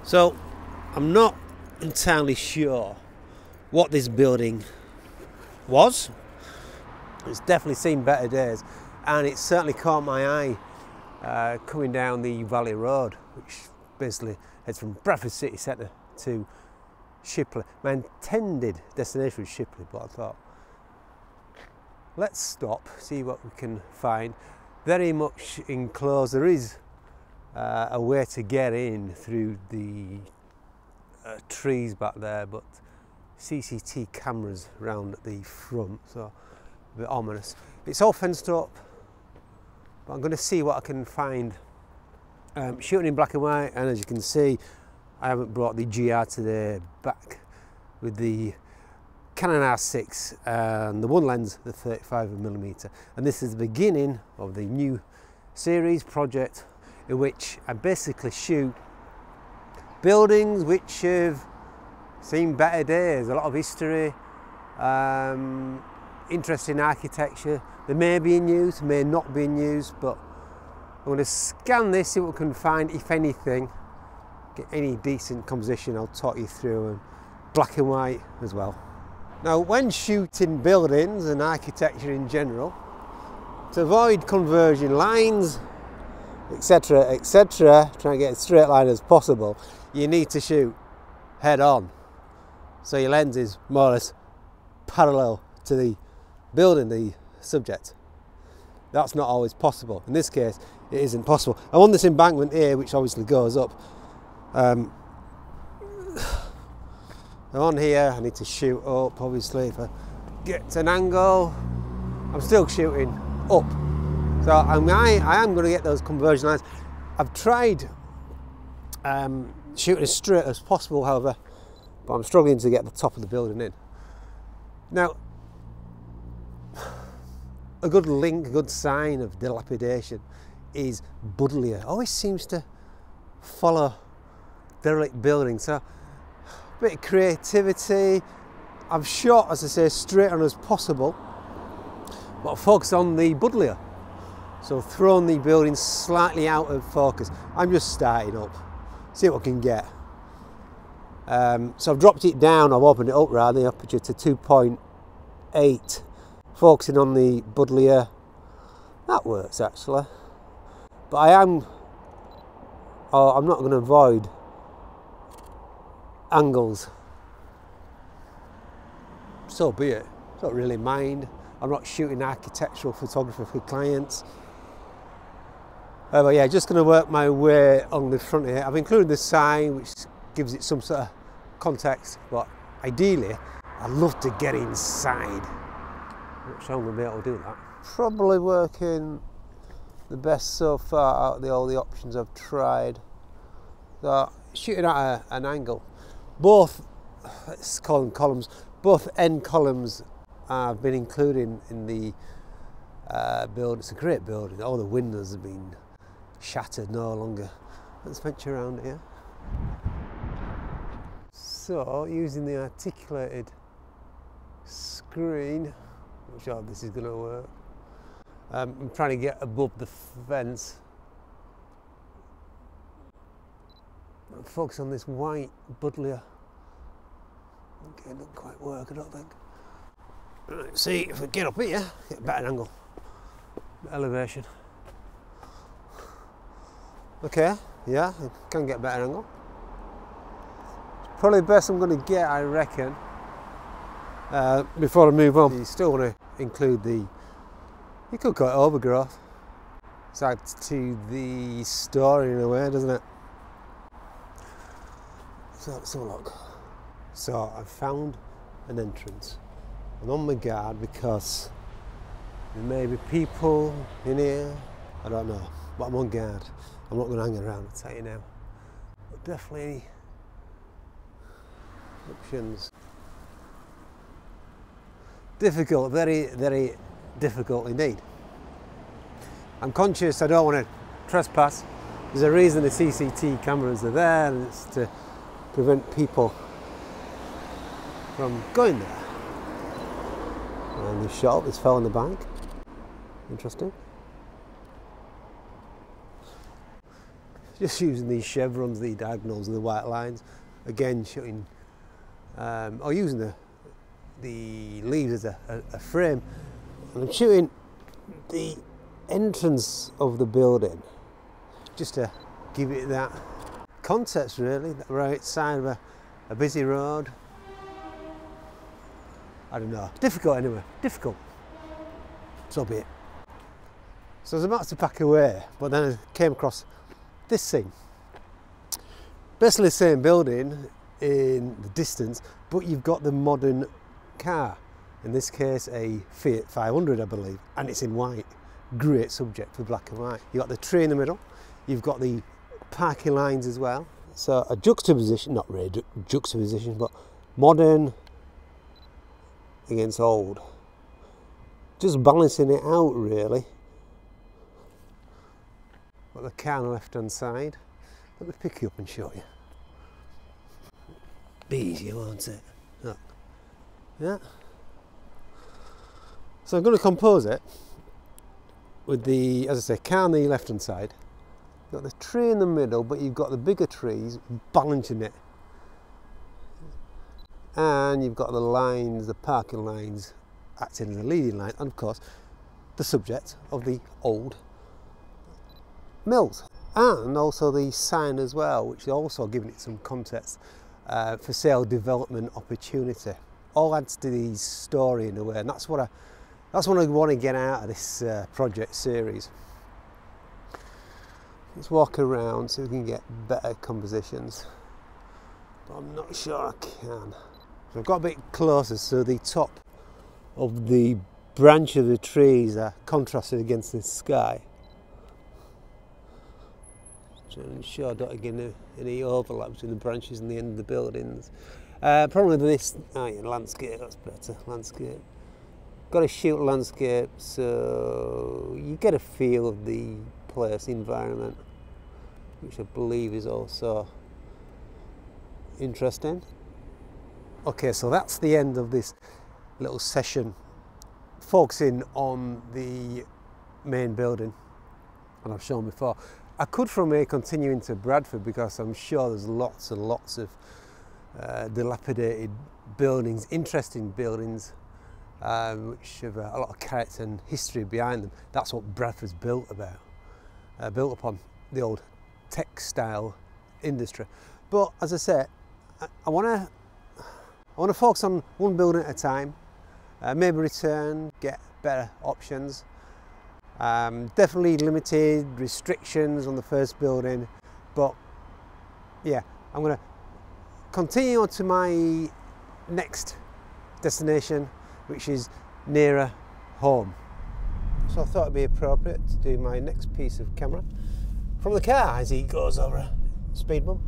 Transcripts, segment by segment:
So I'm not entirely sure what this building was. It's definitely seen better days, and it certainly caught my eye coming down the Valley Road, which basically heads from Bradford City Centre to Shipley. My intended destination was Shipley, but I thought, let's stop, see what we can find. Very much enclosed. There is a way to get in through the trees back there, but CCTV cameras round at the front, so a bit ominous. It's all fenced up, but I'm going to see what I can find. Shooting in black and white, and as you can see, I haven't brought the GR today, back with the Canon R6 and the one lens, the 35mm, and this is the beginning of the new series project in which I basically shoot buildings which have seen better days, a lot of history, interesting architecture. They may be in use, may not be in use, but I'm going to scan this, see what we can find, if anything, get any decent composition I'll talk you through, and black and white as well. Now, when shooting buildings and architecture in general, to avoid conversion lines, etc, etc, try and get as straight line as possible, you need to shoot head on. So your lens is more or less parallel to the building, the subject. That's not always possible. In this case, it isn't possible. I'm on this embankment here, which obviously goes up. I'm on here, I need to shoot up, obviously. If I get to an angle, I'm still shooting up. So I am going to get those conversion lines. I've tried shooting as straight as possible, however, but I'm struggling to get the top of the building in. Now, a good link, a good sign of dilapidation is Budlier. Always seems to follow derelict buildings. So, a bit of creativity. I've shot, as I say, straight on as possible, but I focus on the Budlier. So thrown the building slightly out of focus. I'm just starting up, see what I can get. So I've dropped it down, I've opened it up rather, the aperture to 2.8, focusing on the Budlier. That works actually. But I'm not going to avoid angles. So be it, don't really mind. I'm not shooting architectural photography for clients. But yeah, just going to work my way on the front here. I've included the sign, which gives it some sort of context, but ideally, I'd love to get inside. I'm not sure I'm going to be able to do that. Probably working the best so far out of all the options I've tried. So, shooting at an angle. Both, let's call them columns, both end columns I've been including in the build. It's a great building. All the windows have been shattered, no longer. Let's venture around here. So, using the articulated screen, I'm not sure if this is going to work. I'm trying to get above the fence. I'll focus on this white Budlier. Okay, it doesn't quite work, I don't think. Right, see if we get up here, get a better angle, elevation. Okay, yeah, I can get a better angle. It's probably the best I'm going to get, I reckon. Before I move on, you still want to include the, you could call it overgrowth. It's adds to the story in a way, doesn't it? So let's have a look. So I've found an entrance. I'm on my guard because there may be people in here, I don't know, but I'm on guard. I'm not going to hang around, I'll tell you now. But definitely options. Difficult, very, very difficult indeed. I'm conscious I don't want to trespass. There's a reason the CCTV cameras are there, and it's to prevent people from going there. And the shot this fell on the bank. Interesting. just using these chevrons, the diagonals and the white lines, again shooting, or using the leaves as a frame. And I'm shooting the entrance of the building just to give it that context, really, the right side of a busy road. I don't know, difficult anyway, difficult. So be it. So I was about to pack away, but then I came across this scene. Basically the same building in the distance, but you've got the modern car. In this case, a Fiat 500, I believe, and it's in white. Great subject for black and white. You've got the tree in the middle, you've got the parking lines as well. So a juxtaposition, not really juxtaposition, but modern against old. Just balancing it out, really. Got the car on the left hand side. Let me pick you up and show you. Be easier, won't it? Look. Yeah. So I'm going to compose it with the, as I say, car on the left hand side. You've got the tree in the middle, but you've got the bigger trees balancing it. And you've got the lines, the parking lines, acting as a leading line, and of course the subject of the old mills, and also the sign as well, which is also giving it some context, for sale development opportunity. All adds to the story in a way, and that's what I want to get out of this project series. Let's walk around so we can get better compositions, but I'm not sure I can. So I've got a bit closer, so the top of the branch of the trees are contrasted against the sky. Trying to ensure I don't get any overlap between the branches and the end of the buildings. Problem with this, oh yeah, landscape, that's better, landscape. Got to shoot landscape so you get a feel of the place, the environment, which I believe is also interesting. Okay, so that's the end of this little session, focusing on the main building, and I've shown before. I could from here continue into Bradford because I'm sure there's lots and lots of dilapidated buildings, interesting buildings, which have a lot of character and history behind them. That's what Bradford's built upon, the old textile industry. But as I say, I want to focus on one building at a time, maybe return, get better options. Definitely limited restrictions on the first building, but yeah, I'm going to continue on to my next destination, which is nearer home. So I thought it'd be appropriate to do my next piece of camera from the car as he goes over a speed bump,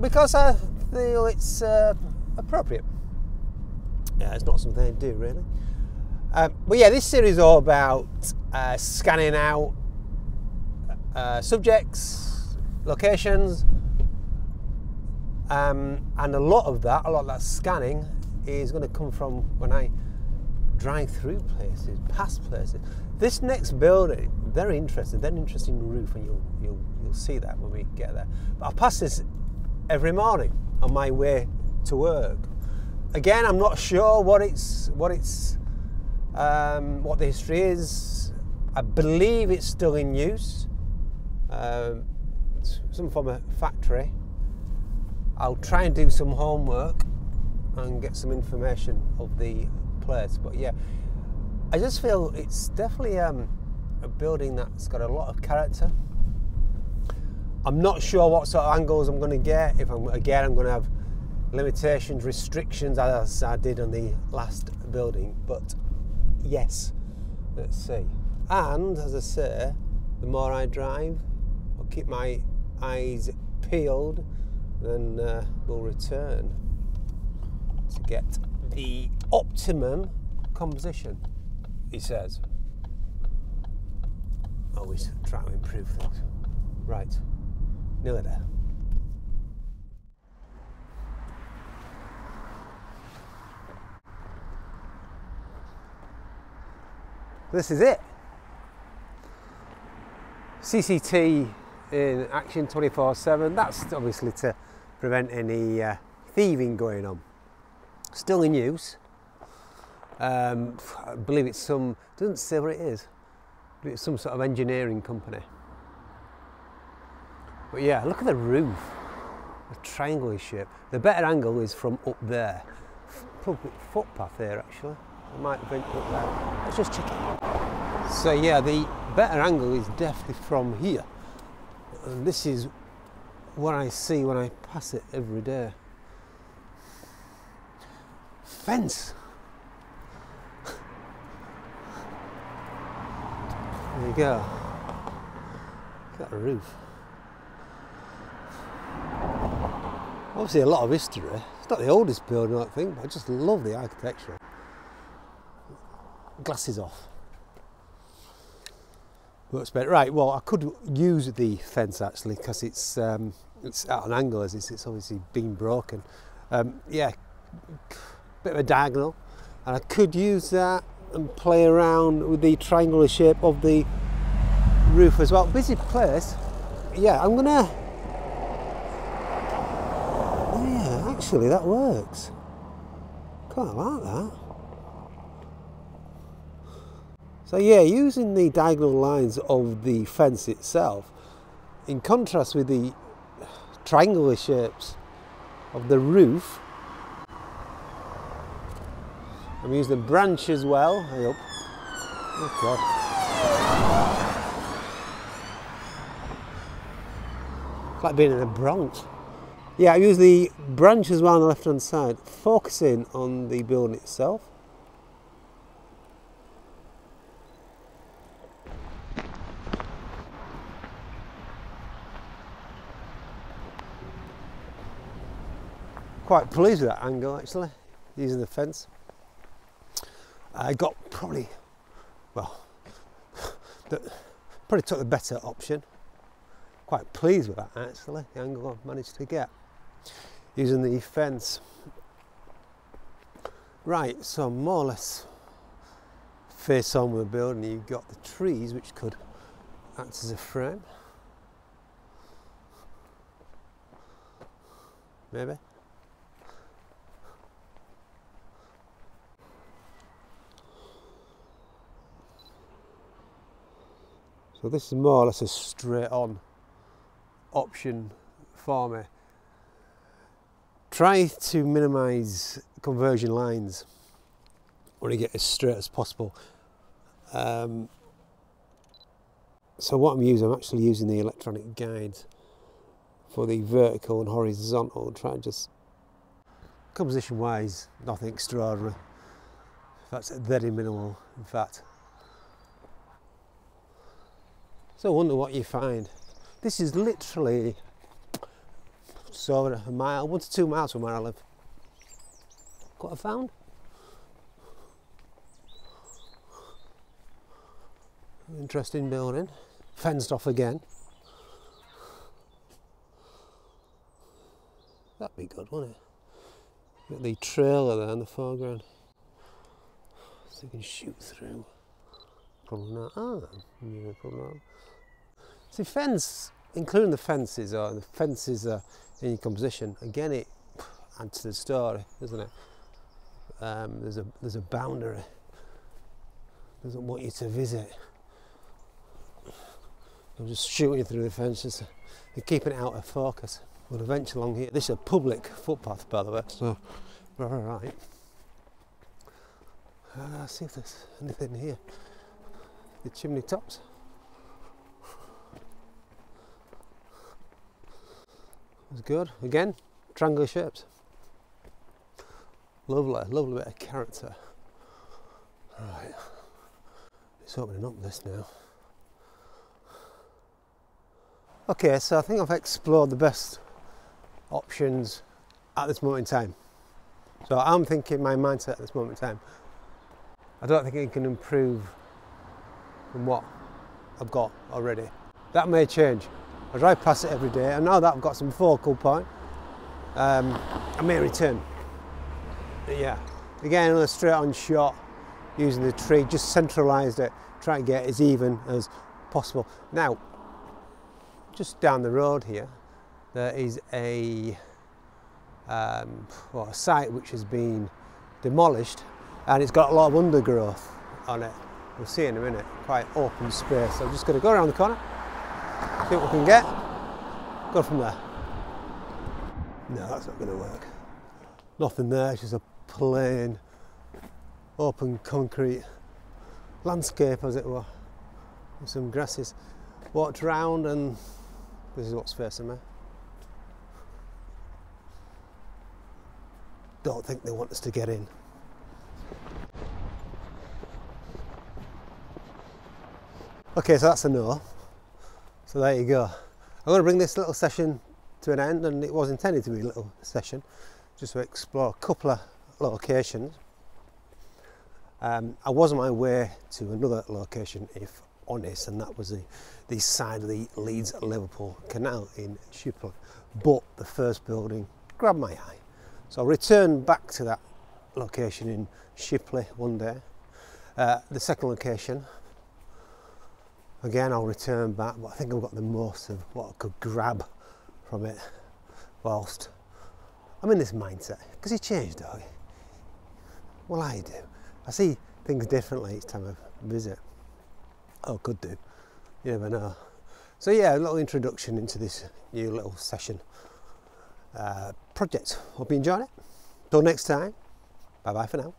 because I feel it's appropriate. Yeah, it's not something I do really. But yeah, this series is all about scanning out subjects, locations, and a lot of that scanning is going to come from when I drive through places, past places. This next building, very interesting roof, and you'll see that when we get there. But I pass this every morning on my way to work. Again, I'm not sure what the history is. I believe it's still in use, some form of factory. I'll try and do some homework and get some information of the place, but yeah, I just feel it's definitely a building that's got a lot of character. I'm not sure what sort of angles I'm going to get. If I'm going to have limitations, restrictions as I did on the last building, but yes, let's see. And as I say, the more I drive, I'll keep my eyes peeled, then we'll return to get the optimum composition, he says. Always try to improve things. Right, nearly there. This is it. CCT in action 24/7. That's obviously to prevent any thieving going on. Still in use. I believe it's some, doesn't say what it is, but it's some sort of engineering company. But yeah, look at the roof, the triangle shape. The better angle is from up there. Public footpath here actually. I might have been up there. Let's just check it. So yeah, the better angle is definitely from here. And this is what I see when I pass it every day. Fence. There you go. Look at the roof. Obviously a lot of history. It's not the oldest building I think, but I just love the architecture. Glasses off. Works better. Right, well I could use the fence actually because it's at an angle as it's obviously been broken. Yeah, bit of a diagonal, and I could use that and play around with the triangular shape of the roof as well. Busy place. Yeah, I'm gonna. Oh yeah, actually that works. Quite like that. So yeah, using the diagonal lines of the fence itself, in contrast with the triangular shapes of the roof, I'm using the branch as well. I hope. Oh God. It's like being in the Bronx. Yeah, I use the branch as well on the left hand side, focusing on the building itself. Quite pleased with that angle actually, using the fence. I got probably took the better option. Quite pleased with that actually, the angle I've managed to get using the fence. Right, so more or less face on with the building, you've got the trees which could act as a frame. Maybe. So this is more or less a straight on option for me. Try to minimise conversion lines when you get as straight as possible. So what I'm actually using the electronic guide for the vertical and horizontal. Try and just, composition wise, nothing extraordinary. That's very minimal in fact. So I wonder what you find. This is literally just over a mile, 1 to 2 miles from where I live. What I found? Interesting building. Fenced off again. That'd be good, wouldn't it? Got the trailer there in the foreground. So you can shoot through. Probably not. Ah, yeah, probably not. See, fence, including the fences, or the fences are in your composition. Again, it adds to the story, doesn't it? There's a boundary. Doesn't want you to visit. I'm just shooting through the fences and keeping it out of focus. We'll eventually along here. This is a public footpath, by the way. So we're all right. See if there's anything here. The chimney tops. It's good. Again, triangular shapes. Lovely, lovely bit of character. Right, it's opening up this now. Okay, so I think I've explored the best options at this moment in time. So I'm thinking my mindset at this moment in time. I don't think it can improve from what I've got already. That may change. I drive past it every day, and now that I've got some focal point, I may return. But yeah, again, another straight on shot using the tree, just centralised it, try to get as even as possible. Now, just down the road here, there is a site which has been demolished, and it's got a lot of undergrowth on it. We'll see in a minute, quite open space. So I'm just going to go around the corner, see what we can get, go from there. No, that's not going to work. Nothing there, it's just a plain, open concrete landscape, as it were, with some grasses. Walked around, and this is what's facing me. Don't think they want us to get in. Okay, so that's a no. So there you go. I'm going to bring this little session to an end, and it was intended to be a little session just to explore a couple of locations. I was on my way to another location, if honest, and that was the side of the Leeds-Liverpool Canal in Shipley. But the first building grabbed my eye. So I'll return back to that location in Shipley one day. The second location, again, I'll return back, but I think I've got the most of what I could grab from it whilst I'm in this mindset. Because you change, don't you? Well, I do. I see things differently each time I visit. Oh, could do. You never know. So yeah, a little introduction into this new little session project. Hope you enjoyed it. Till next time, bye bye for now.